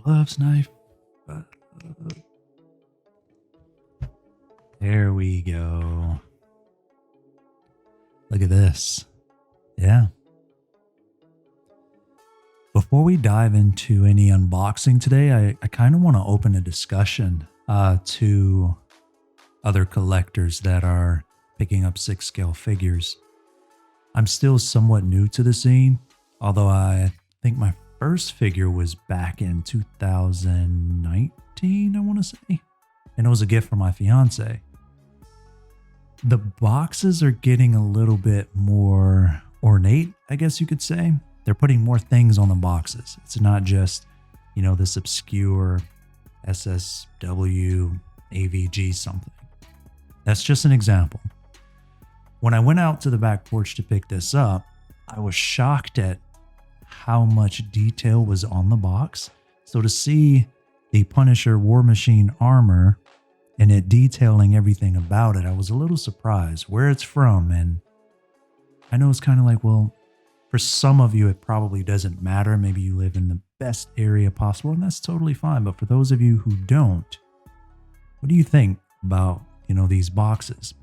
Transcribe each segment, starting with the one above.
gloves, knife. There we go. Look at this. Yeah. Before we dive into any unboxing today, I kind of want to open a discussion to other collectors that are picking up 6 scale figures. I'm still somewhat new to the scene, although I think my first figure was back in 2019, I want to say, and it was a gift from my fiance. The boxes are getting a little bit more ornate, I guess you could say. They're putting more things on the boxes. It's not just, this obscure SSW, AVG something. That's just an example. When I went out to the back porch to pick this up, I was shocked at how much detail was on the box. So to see the Punisher War Machine armor and it detailing everything about it, I was a little surprised where it's from. And I know it's kind of like, well, for some of you, it probably doesn't matter. Maybe you live in the best area possible, and that's totally fine. But for those of you who don't, what do you think about, these boxes?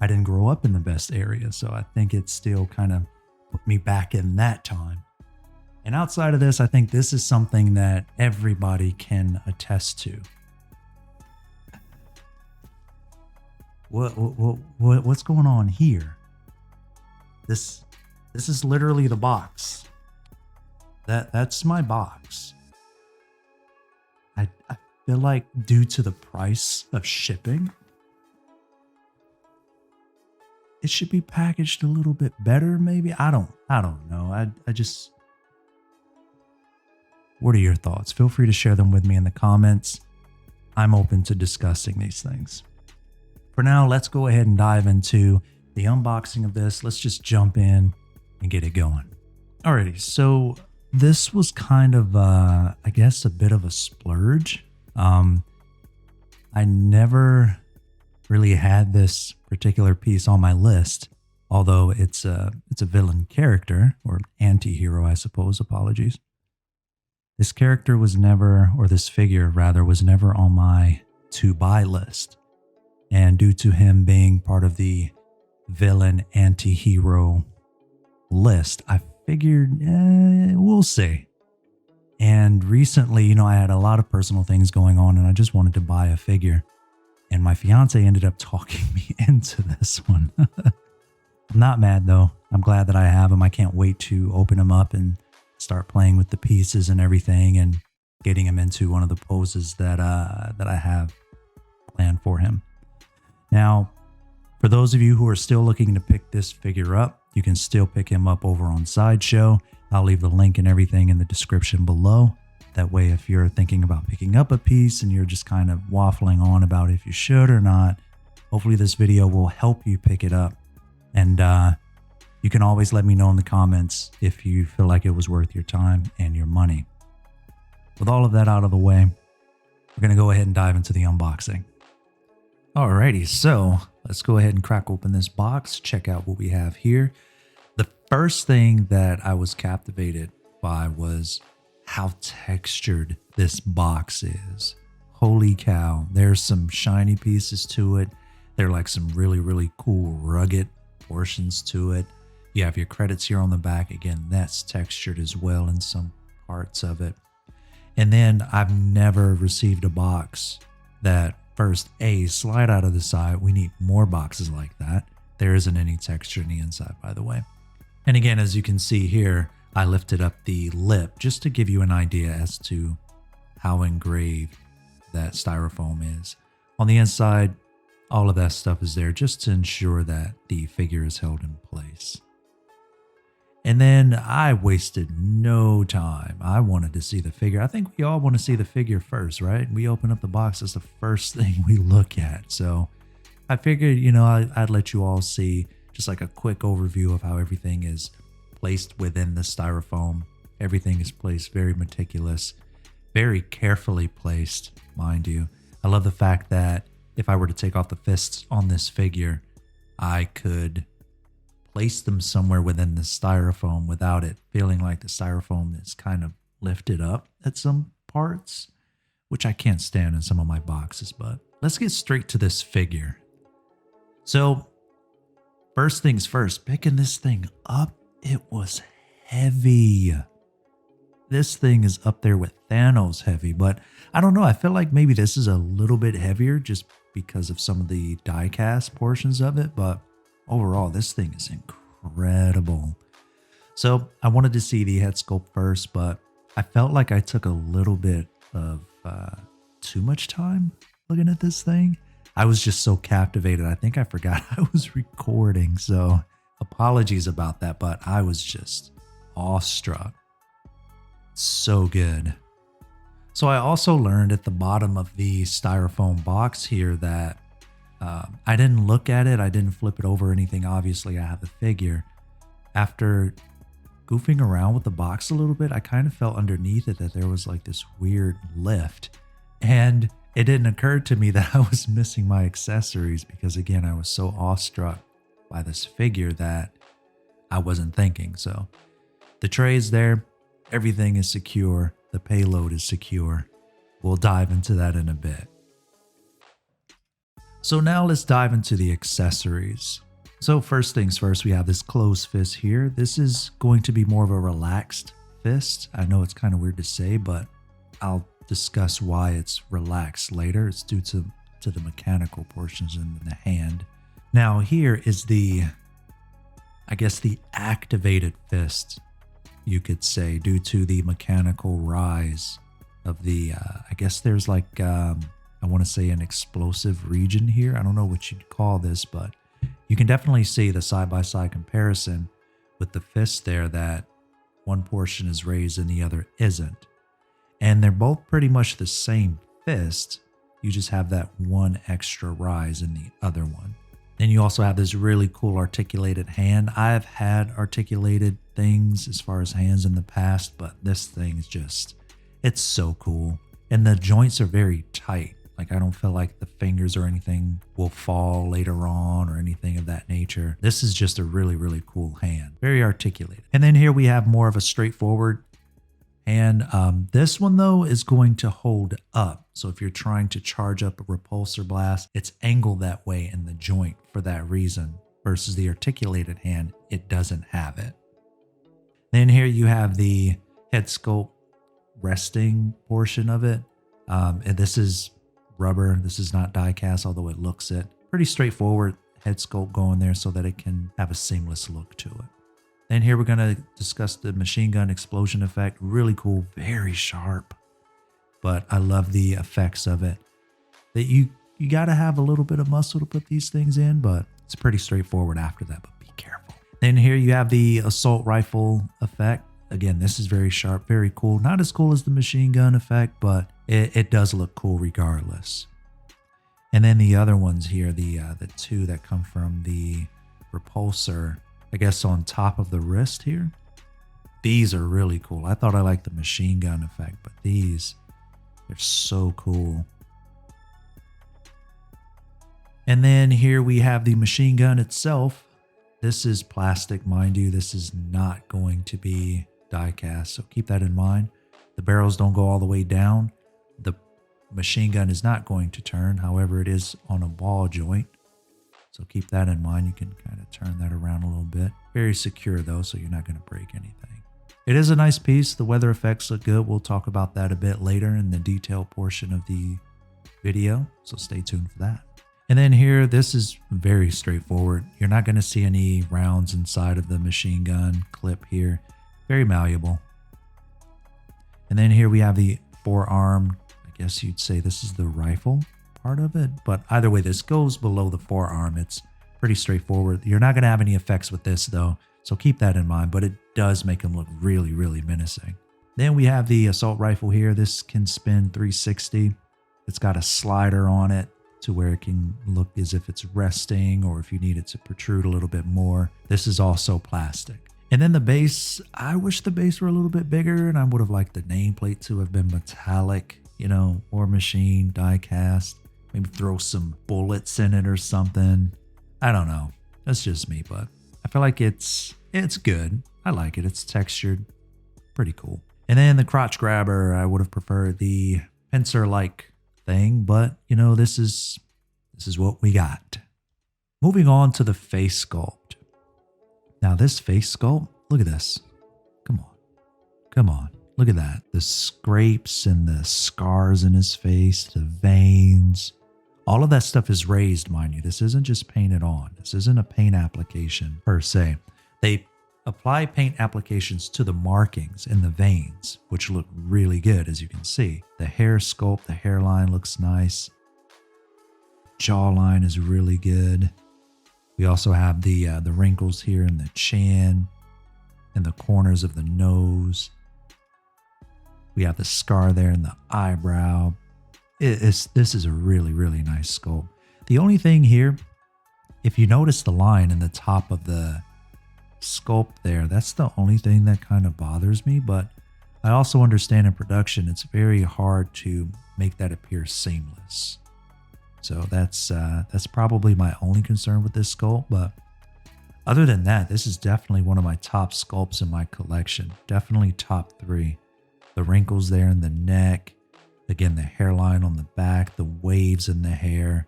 I didn't grow up in the best area, so I think it still kind of put me back in that time. And outside of this, I think this is something that everybody can attest to. What's going on here? This is literally the box. That's my box. I feel like due to the price of shipping, it should be packaged a little bit better, maybe. I don't know. I just. What are your thoughts? Feel free to share them with me in the comments. I'm open to discussing these things. For now, let's go ahead and dive into the unboxing of this. Let's just jump in and get it going. Alrighty, so this was kind of, I guess, a bit of a splurge. I never really had this particular piece on my list, although it's a villain character, or anti-hero, I suppose. Apologies. This character was never, or this figure rather, was never on my to-buy list. And due to him being part of the villain anti-hero list, I figured, we'll see. And recently, I had a lot of personal things going on and I just wanted to buy a figure. And my fiance ended up talking me into this one. I'm not mad though. I'm glad that I have him. I can't wait to open him up and start playing with the pieces and everything and getting him into one of the poses that I have planned for him. Now, for those of you who are still looking to pick this figure up, you can still pick him up over on Sideshow. I'll leave the link and everything in the description below. That way, if you're thinking about picking up a piece and you're just kind of waffling on about if you should or not, hopefully this video will help you pick it up. And you can always let me know in the comments if you feel like it was worth your time and your money. With all of that out of the way, we're going to go ahead and dive into the unboxing. Alrighty, so let's go ahead and crack open this box, check out what we have here. The first thing that I was captivated by was how textured this box is. Holy cow, there's some shiny pieces to it. There are like some really, really cool rugged portions to it. You have your credits here on the back. Again, that's textured as well in some parts of it. And then I've never received a box that first, slide out of the side. We need more boxes like that. There isn't any texture in the inside, by the way. And again, as you can see here, I lifted up the lip just to give you an idea as to how engraved that styrofoam is. On the inside, all of that stuff is there just to ensure that the figure is held in place. And then I wasted no time. I wanted to see the figure. I think we all want to see the figure first, right? We open up the box, that's the first thing we look at. So I figured, I'd let you all see just like a quick overview of how everything is placed within the styrofoam. Everything is placed very meticulous, very carefully placed, mind you. I love the fact that if I were to take off the fists on this figure, I could place them somewhere within the styrofoam without it feeling like the styrofoam is kind of lifted up at some parts, which I can't stand in some of my boxes. But let's get straight to this figure. So first things first, picking this thing up, it was heavy. This thing is up there with Thanos heavy, but I don't know. I feel like maybe this is a little bit heavier just because of some of the die cast portions of it. But overall, this thing is incredible. So I wanted to see the head sculpt first, but I felt like I took a little bit of too much time looking at this thing. I was just so captivated. I think I forgot I was recording. So apologies about that, but I was just awestruck. So good. So I also learned at the bottom of the styrofoam box here that I didn't look at it. I didn't flip it over or anything. Obviously, I have the figure. After goofing around with the box a little bit, I kind of felt underneath it that there was like this weird lift. And it didn't occur to me that I was missing my accessories because, again, I was so awestruck by this figure that I wasn't thinking. So the tray is there. Everything is secure. The payload is secure. We'll dive into that in a bit. So now let's dive into the accessories. So first things first, we have this closed fist here. This is going to be more of a relaxed fist. I know it's kind of weird to say, but I'll discuss why it's relaxed later. It's due to the mechanical portions in the hand. Now here is the, I guess, the activated fist, you could say, due to the mechanical rise of the, I guess there's like, I want to say an explosive region here. I don't know what you'd call this, but you can definitely see the side-by-side comparison with the fist there, that one portion is raised and the other isn't. And they're both pretty much the same fist. You just have that one extra rise in the other one. Then you also have this really cool articulated hand. I've had articulated things as far as hands in the past, but this thing is just, it's so cool. And the joints are very tight. Like, I don't feel like the fingers or anything will fall later on or anything of that nature. This is just a really, really cool hand. Very articulated. And then here we have more of a straightforward hand. This one, though, is going to hold up. So if you're trying to charge up a repulsor blast, it's angled that way in the joint for that reason. Versus the articulated hand, it doesn't have it. Then here you have the head sculpt resting portion of it. And this is rubber. This is not die cast, although it looks it. Pretty straightforward head sculpt going there so that it can have a seamless look to it. Then here we're going to discuss the machine gun explosion effect. Really cool, very sharp, but I love the effects of it. That you got to have a little bit of muscle to put these things in, but it's pretty straightforward after that, but be careful. Then here you have the assault rifle effect. Again, this is very sharp, very cool. Not as cool as the machine gun effect, but it does look cool regardless. And then the other ones here, the two that come from the repulsor, I guess on top of the wrist here. These are really cool. I thought I liked the machine gun effect, but these, they're so cool. And then here we have the machine gun itself. This is plastic, mind you. This is not going to be die cast, so keep that in mind. The barrels don't go all the way down. The machine gun is not going to turn. However, it is on a ball joint. So keep that in mind. You can kind of turn that around a little bit. Very secure though, so you're not going to break anything. It is a nice piece. The weather effects look good. We'll talk about that a bit later in the detailed portion of the video. So stay tuned for that. And then here, this is very straightforward. You're not going to see any rounds inside of the machine gun clip here. Very malleable. And then here we have the forearm. I guess you'd say this is the rifle part of it, but either way, this goes below the forearm. It's pretty straightforward. You're not going to have any effects with this though, so keep that in mind, but it does make them look really, really menacing. Then we have the assault rifle here. This can spin 360. It's got a slider on it to where it can look as if it's resting, or if you need it to protrude a little bit more. This is also plastic. And then the base, I wish the base were a little bit bigger, and I would have liked the nameplate to have been metallic, you know, or machine die cast. Maybe throw some bullets in it or something. I don't know. That's just me, but I feel like it's good. I like it. It's textured. Pretty cool. And then the crotch grabber, I would have preferred the pincer-like thing, but you know, this is what we got. Moving on to the face sculpt. Now this face sculpt, look at this. Come on. Come on. Look at that. The scrapes and the scars in his face, the veins. All of that stuff is raised, mind you. This isn't just painted on. This isn't a paint application per se. They apply paint applications to the markings in the veins, which look really good, as you can see. The hair sculpt, the hairline looks nice. Jawline is really good. We also have the wrinkles here in the chin and the corners of the nose. We have the scar there in the eyebrow. This is a really, really nice sculpt. The only thing here, if you notice the line in the top of the sculpt there, that's the only thing that kind of bothers me. But I also understand in production, it's very hard to make that appear seamless. So that's probably my only concern with this sculpt. But other than that, this is definitely one of my top sculpts in my collection. Definitely top 3. The wrinkles there in the neck. Again, the hairline on the back, the waves in the hair.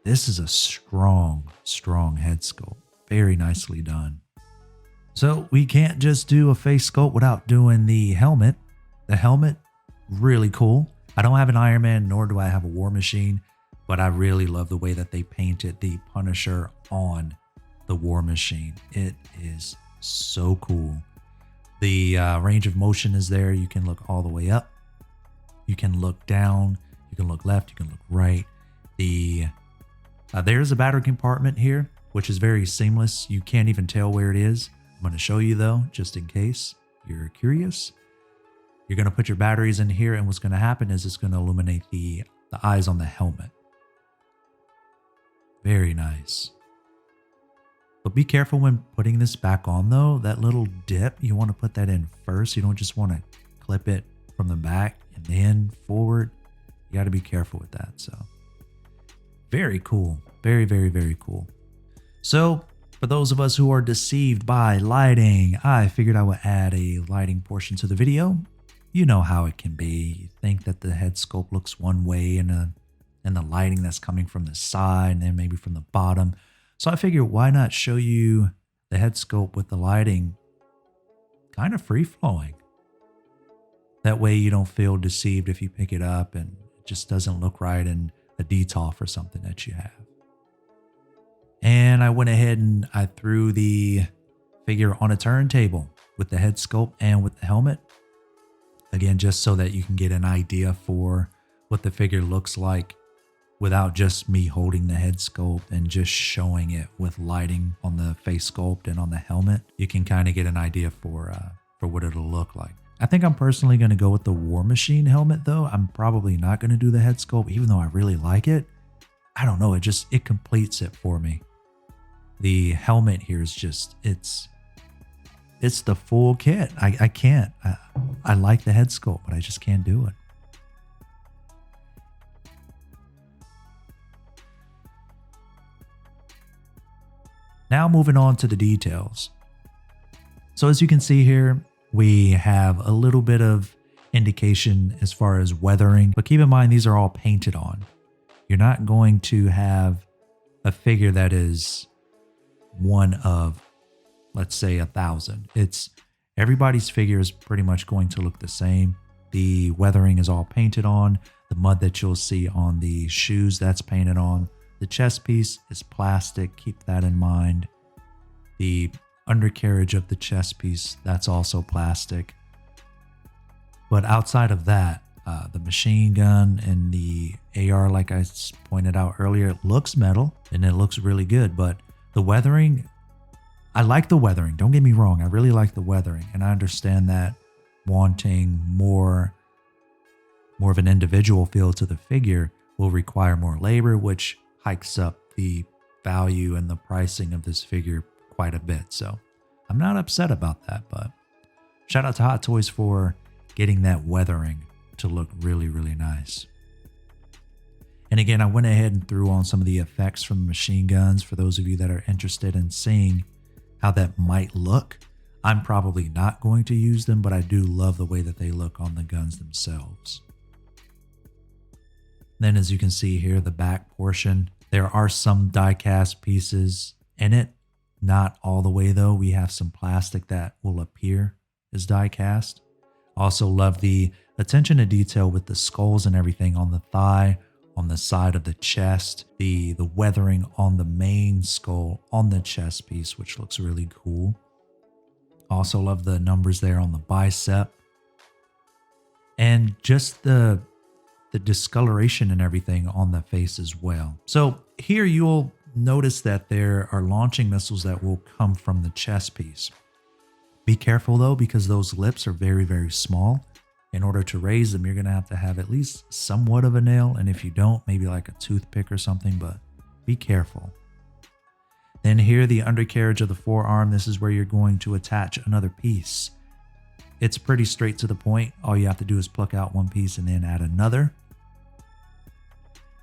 This is a strong, strong head sculpt. Very nicely done. So we can't just do a face sculpt without doing the helmet. The helmet, really cool. I don't have an Iron Man, nor do I have a War Machine, but I really love the way that they painted the Punisher on the War Machine. It is so cool. The range of motion is there. You can look all the way up. You can look down. You can look left. You can look right. There's a battery compartment here, which is very seamless. You can't even tell where it is. I'm going to show you though, just in case you're curious. You're going to put your batteries in here, and what's going to happen is it's going to illuminate the eyes on the helmet. Very nice. But be careful when putting this back on though. That little dip, you want to put that in first. You don't just want to clip it from the back and then forward. You got to be careful with that. So very cool. Very, very, very cool. So for those of us who are deceived by lighting, I figured I would add a lighting portion to the video. You know how it can be. You think that the head sculpt looks one way and the lighting that's coming from the side and then maybe from the bottom. So I figured, why not show you the head sculpt with the lighting kind of free flowing. That way you don't feel deceived if you pick it up and it just doesn't look right in a detail or something that you have. And I went ahead and I threw the figure on a turntable with the head sculpt and with the helmet. Again, just so that you can get an idea for what the figure looks like without just me holding the head sculpt and just showing it with lighting on the face sculpt and on the helmet. You can kind of get an idea for what it'll look like. I think I'm personally going to go with the War Machine helmet though. I'm probably not going to do the head sculpt, even though I really like it. I don't know, it completes it for me. The helmet here is just, it's the full kit. I can't. I like the head sculpt, but I just can't do it. Now moving on to the details. So as you can see here, we have a little bit of indication as far as weathering, but keep in mind these are all painted on. You're not going to have a figure that is one of, let's say, 1,000. It's everybody's figure is pretty much going to look the same. The weathering is all painted on. The mud that you'll see on the shoes, that's painted on. The chest piece is plastic. Keep that in mind. The undercarriage of the chest piece, that's also plastic. But outside of that, the machine gun and the AR, like I pointed out earlier, it looks metal and it looks really good. But the weathering, I like the weathering. Don't get me wrong. I really like the weathering. And I understand that wanting more of an individual feel to the figure will require more labor, which hikes up the value and the pricing of this figure quite a bit. So I'm not upset about that, but shout out to Hot Toys for getting that weathering to look really, really nice. And again, I went ahead and threw on some of the effects from the machine guns for those of you that are interested in seeing how that might look. I'm probably not going to use them, but I do love the way that they look on the guns themselves. Then as you can see here, the back portion, there are some die cast pieces in it. Not all the way though. We have some plastic that will appear as die cast. Also love the attention to detail with the skulls and everything on the thigh, on the side of the chest, the weathering on the main skull on the chest piece, which looks really cool. Also love the numbers there on the bicep. And just the discoloration and everything on the face as well. So here you'll notice that there are launching missiles that will come from the chest piece. Be careful though, because those lips are very, very small. In order to raise them, you're going to have at least somewhat of a nail. And if you don't, maybe like a toothpick or something, but be careful. Then here, the undercarriage of the forearm, this is where you're going to attach another piece. It's pretty straight to the point. All you have to do is pluck out one piece and then add another.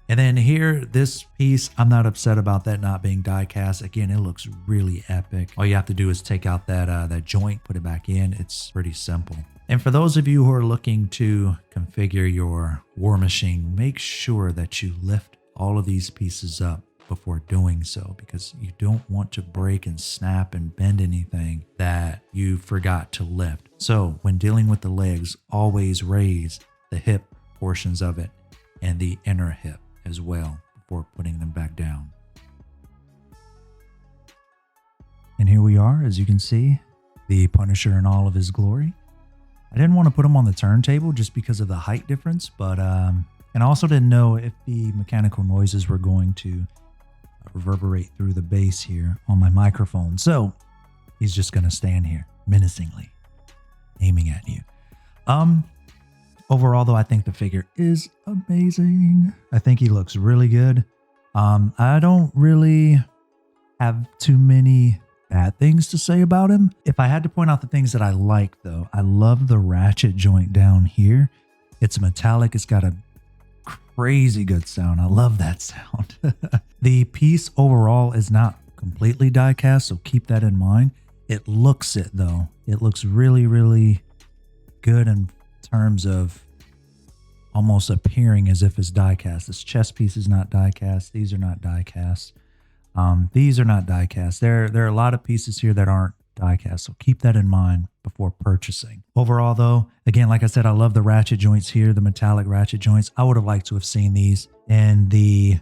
And then here, this piece, I'm not upset about that not being die cast. Again, it looks really epic. All you have to do is take out that joint, put it back in. It's pretty simple. And for those of you who are looking to configure your war machine, make sure that you lift all of these pieces up before doing so, because you don't want to break and snap and bend anything that you forgot to lift. So when dealing with the legs, always raise the hip portions of it and the inner hip as well before putting them back down. And here we are, as you can see, the Punisher in all of his glory. I didn't want to put him on the turntable just because of the height difference, but and I also didn't know if the mechanical noises were going to reverberate through the bass here on my microphone. So he's just going to stand here menacingly aiming at you. Overall, though, I think the figure is amazing. I think he looks really good. I don't really have too many bad things to say about him. If I had to point out the things that I like, though, I love the ratchet joint down here. It's metallic. It's got a crazy good sound. I love that sound. The piece overall is not completely die cast, so keep that in mind. It looks it, though. It looks really, really good in terms of almost appearing as if it's die cast. This chest piece is not die cast. These are not die cast. These are not die cast. There are a lot of pieces here that aren't die cast, so keep that in mind before purchasing. Overall, though, again, like I said, I love the ratchet joints here, the metallic ratchet joints. I would have liked to have seen these in the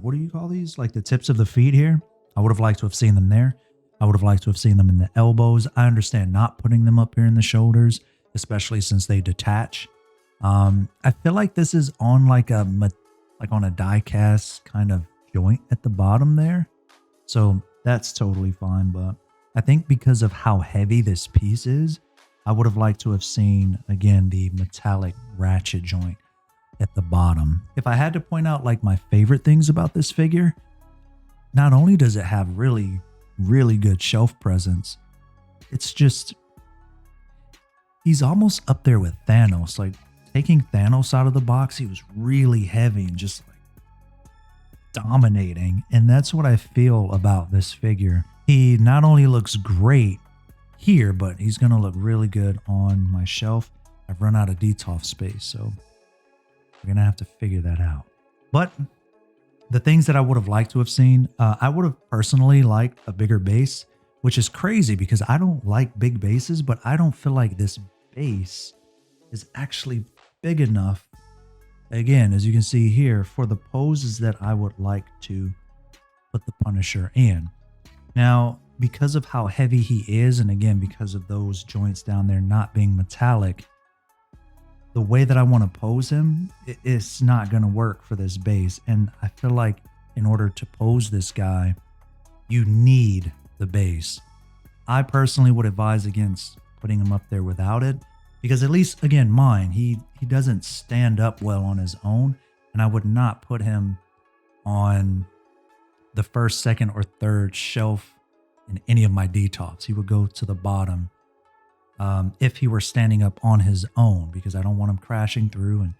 what do you call these? Like the tips of the feet here. I would have liked to have seen them there. I would have liked to have seen them in the elbows. I understand not putting them up here in the shoulders, especially since they detach. I feel like this is on like on a die cast kind of joint at the bottom there. So that's totally fine. But I think because of how heavy this piece is, I would have liked to have seen, again, the metallic ratchet joint at the bottom. If I had to point out like my favorite things about this figure, not only does it have really, really good shelf presence, it's just, he's almost up there with Thanos. Like taking Thanos out of the box, he was really heavy and just like dominating. And that's what I feel about this figure. He not only looks great here, but he's going to look really good on my shelf. I've run out of DTOF space, so we're going to have to figure that out. But the things that I would have liked to have seen, I would have personally liked a bigger base, which is crazy because I don't like big bases, but I don't feel like this base is actually big enough, again, as you can see here, for the poses that I would like to put the Punisher in. Now, because of how heavy he is, and again, because of those joints down there not being metallic, the way that I want to pose him, it's not going to work for this base. And I feel like in order to pose this guy, you need the base. I personally would advise against putting him up there without it, because at least, again, mine, he doesn't stand up well on his own, and I would not put him on the first, second, or third shelf in any of my DTOFs. He would go to the bottom if he were standing up on his own, because I don't want him crashing through, and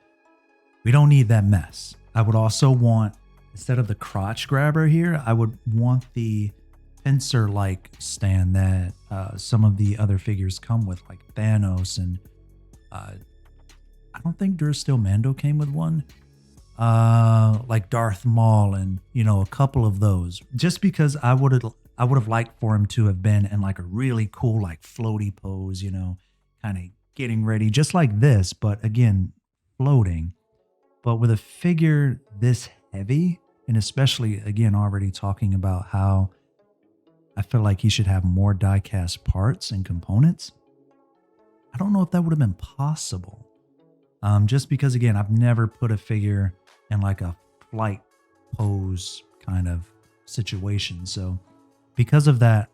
we don't need that mess. I would also want, instead of the crotch grabber here, I would want the pincer-like stand that some of the other figures come with, like Thanos, and I don't think Durasteel Mando came with one. Like Darth Maul, and a couple of those. Just because I would have liked for him to have been in like a really cool like floaty pose, kind of getting ready, just like this, but again, floating. But with a figure this heavy, and especially again already talking about how I feel like he should have more die-cast parts and components, I don't know if that would have been possible. Just because again, I've never put a figure in like a flight pose kind of situation. So because of that,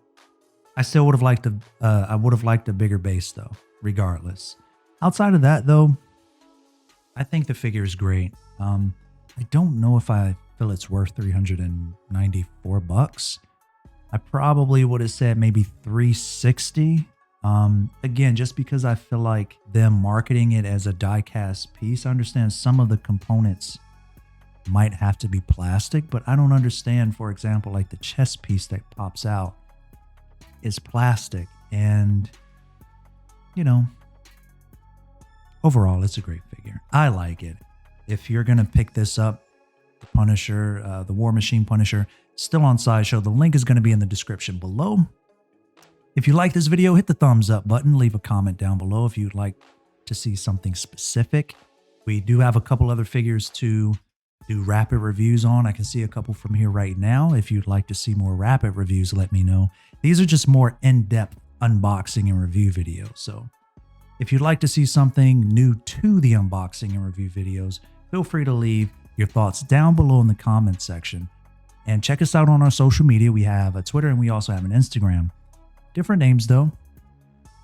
I still would have liked I would have liked a bigger base though, regardless. Outside of that though, I think the figure is great. I don't know if I feel it's worth $394. I probably would have said maybe $360. Again, just because I feel like them marketing it as a die-cast piece. I understand some of the components might have to be plastic, but I don't understand, for example, like the chest piece that pops out is plastic. And, overall, it's a great figure. I like it. If you're going to pick this up, the Punisher, the War Machine Punisher, still on Sideshow. The link is going to be in the description below. If you like this video, hit the thumbs up button. Leave a comment down below if you'd like to see something specific. We do have a couple other figures to do rapid reviews on. I can see a couple from here right now. If you'd like to see more rapid reviews, let me know. These are just more in-depth unboxing and review videos. So if you'd like to see something new to the unboxing and review videos, feel free to leave your thoughts down below in the comment section. And check us out on our social media. We have a Twitter and we also have an Instagram. Different names though.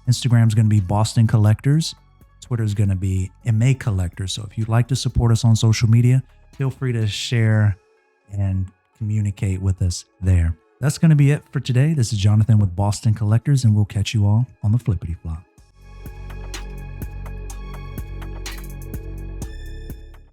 Instagram's going to be Boston Collectors. Twitter's going to be MA Collectors. So if you'd like to support us on social media, feel free to share and communicate with us there. That's going to be it for today. This is Jonathan with Boston Collectors, and we'll catch you all on the flippity flop.